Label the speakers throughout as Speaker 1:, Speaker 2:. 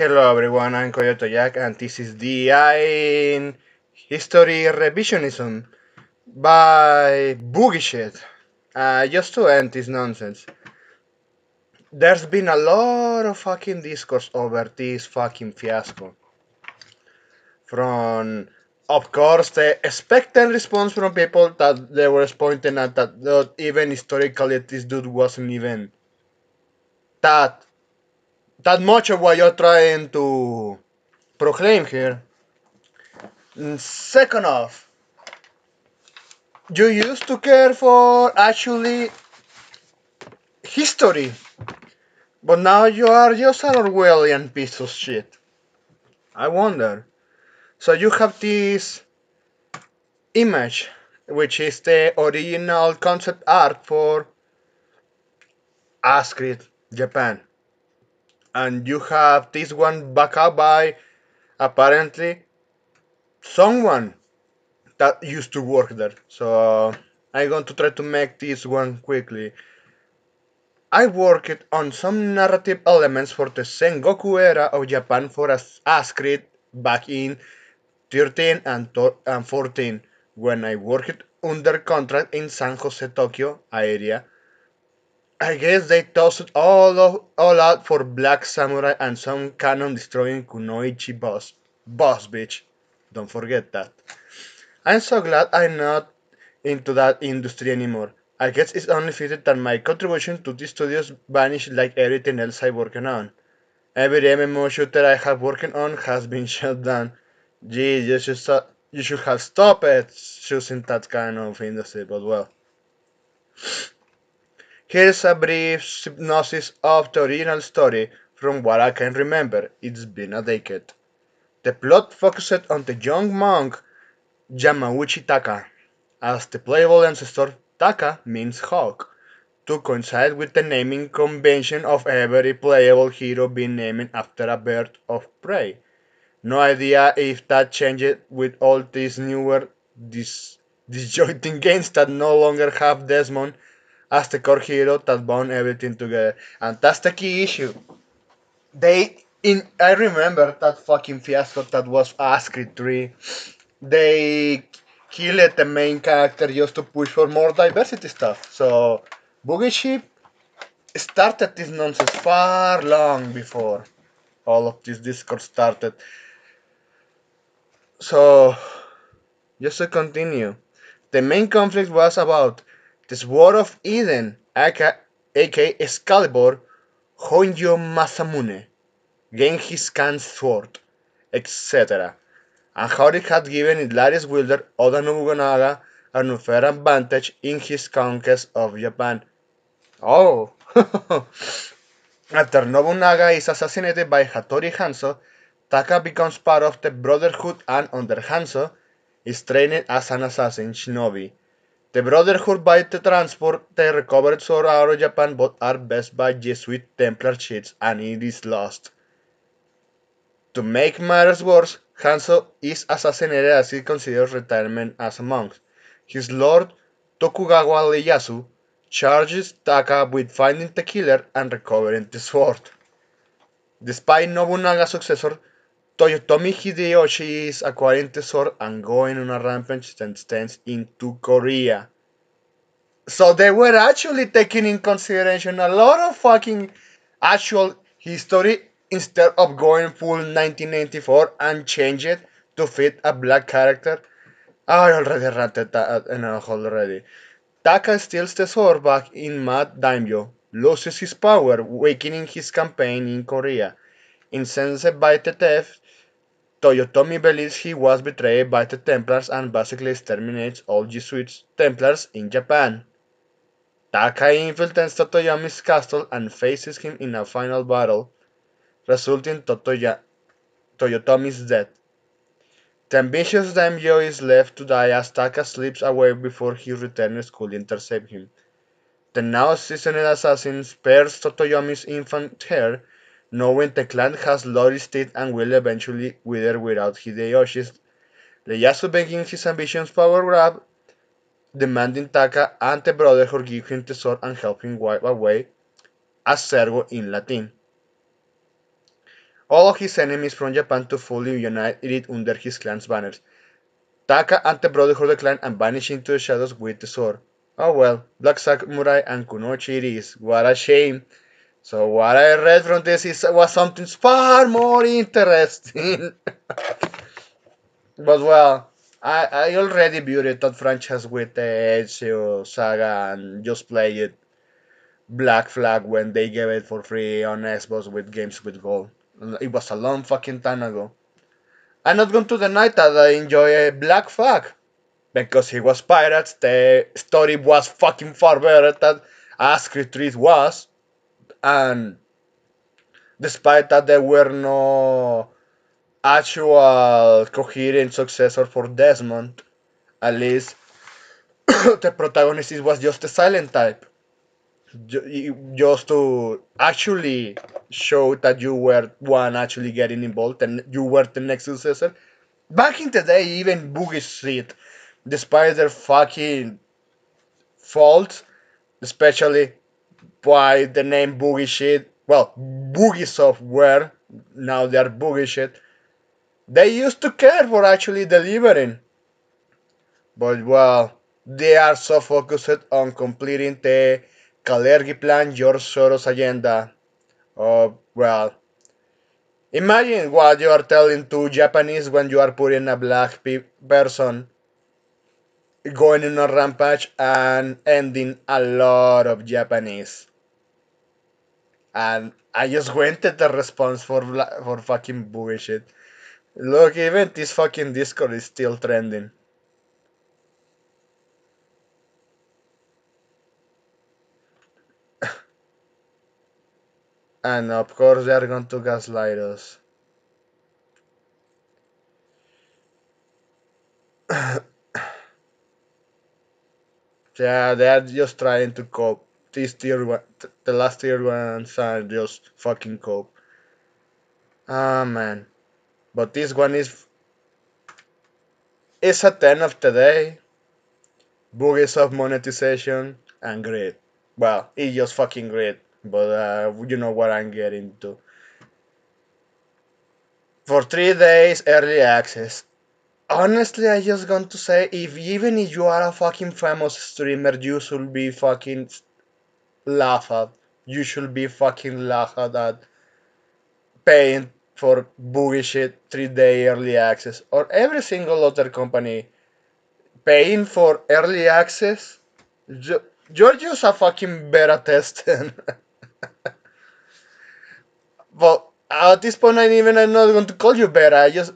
Speaker 1: Hello everyone, I'm Coyote Jack and this is the in History Revisionism by Boogie Shit. Just to end this nonsense, there's been a lot of fucking discourse over this fucking fiasco. From, of course, the expectant response from people that they were pointing at that not even historically this dude wasn't even that that much of what you're trying to proclaim here. Second off, you used to care for actually history, but now you are just an Orwellian piece of shit. I wonder. So you have this image, which is the original concept art for ASScREED Japan, and you have this one backed up by apparently someone that used to work there. So I'm going to try to make this one quickly. I worked on some narrative elements for the Sengoku era of Japan for ASScREED back in 13 and 14 when I worked under contract in San Jose, Tokyo area. I guess they tossed all out for Black Samurai and some cannon destroying Kunoichi boss bitch. Don't forget that. I'm so glad I'm not into that industry anymore. I guess it's only fitted that my contribution to these studios vanished like everything else I'm working on. Every MMO shooter I have working on has been shut down. Gee, you should have stopped it choosing that kind of industry, but well. Here's a brief synopsis of the original story from what I can remember. It's been a decade. The plot focused on the young monk Yamauchi Taka, as the playable ancestor Taka means hawk, to coincide with the naming convention of every playable hero being named after a bird of prey. No idea if that changed with all these newer disjointing games that no longer have Desmond as the core hero that bound everything together. And that's the key issue. I remember that fucking fiasco that was ASScREED 3. They killed the main character just to push for more diversity stuff. So Boogie Ship started this nonsense far long before all of this Discord started. So just to continue, the main conflict was about the Sword of Eden, aka Excalibur, Honjo Masamune, Genghis Khan's sword, etc., and how it had given its latest wielder, Oda Nobunaga, an unfair advantage in his conquest of Japan. Oh! After Nobunaga is assassinated by Hattori Hanzo, Taka becomes part of the Brotherhood and under Hanzo is trained as an assassin shinobi. The Brotherhood buy to transport the recovered sword out of Japan but are best by Jesuit Templar ships and it is lost. To make matters worse, Hanzo is assassinated as he considers retirement as a monk. His lord, Tokugawa Ieyasu, charges Taka with finding the killer and recovering the sword. Despite Nobunaga's successor, Toyotomi Hideyoshi is acquiring the sword and going on a rampage that extends into Korea. So they were actually taking in consideration a lot of fucking actual history instead of going full 1994 and change it to fit a black character. I already ranted that enough already. Taka steals the sword back in Mad Daimyo, loses his power, weakening his campaign in Korea. Incensed by the theft, Toyotomi believes he was betrayed by the Templars and basically exterminates all Jesuit Templars in Japan. Taka infiltrates Toyotomi's castle and faces him in a final battle, resulting in Toyotomi's death. The ambitious daimyo is left to die as Taka slips away before his returns could intercept him. The now seasoned assassin spares Toyotomi's infant heir, knowing the clan has lost it and will eventually wither without Hideyoshi's. Ieyasu begins his ambitious power grab, demanding Taka and the Brotherhood give him the sword and help him wipe away ASSERGO in Latin. all of his enemies from Japan to fully unite it under his clan's banners. Taka and the Brotherhood of the Clan and vanish into the shadows with the sword. Oh well, Black Samurai and Kunoichi it is. What a shame. So what I read from this was something far more interesting. But well, I already viewed that franchise with the Ezio saga and just played it Black Flag when they gave it for free on Xbox with Games with Gold. It was a long fucking time ago. I'm not going to deny that I enjoy Black Flag because it was pirates. The story was fucking far better than ASScREED 3 was, and despite that there were no actual coherent successor for Desmond, at least the protagonist was just a silent type. Just to actually show that you were one actually getting involved and you were the next successor. Back in the day, even Boogie shit, despite their fucking faults, especially by the name Boogie shit, well, Boogie software, now they are Boogie shit, they used to care for actually delivering. But well, they are so focused on completing the Kalergi plan, George Soros agenda. Oh, well, imagine what you are telling to Japanese when you are putting a black person going in a rampage and ending a lot of Japanese. And I just wanted the response for fucking bullshit. Look, even this fucking Discord is still trending. And of course they are going to gaslight us. Yeah, they are just trying to cope. This tier one, the last tier ones are just fucking cope. Ah man, but this one is a 10 of today. Boogies of monetization and greed. Well, it's just fucking greed, but you know what I'm getting to. For 3 days early access. Honestly, I just going to say, if even if you are a fucking famous streamer, you should be fucking laughed at. You should be fucking laughed at paying for bullshit 3 day early access, or every single other company paying for early access. You're just a fucking beta tester. Well, at this point, I'm not going to call you beta. I just,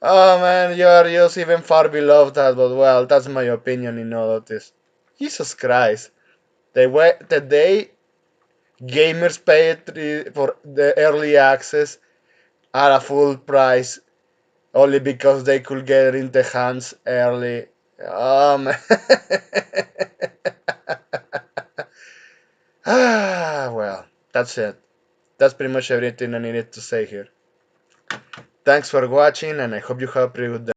Speaker 1: oh man, you're just even far below that. But well, that's my opinion in all of this. Jesus Christ, the day gamers pay for the early access at a full price only because they could get in the hands early. Man. Well, that's it. That's pretty much everything I needed to say here. Thanks for watching, and I hope you have a pretty good day.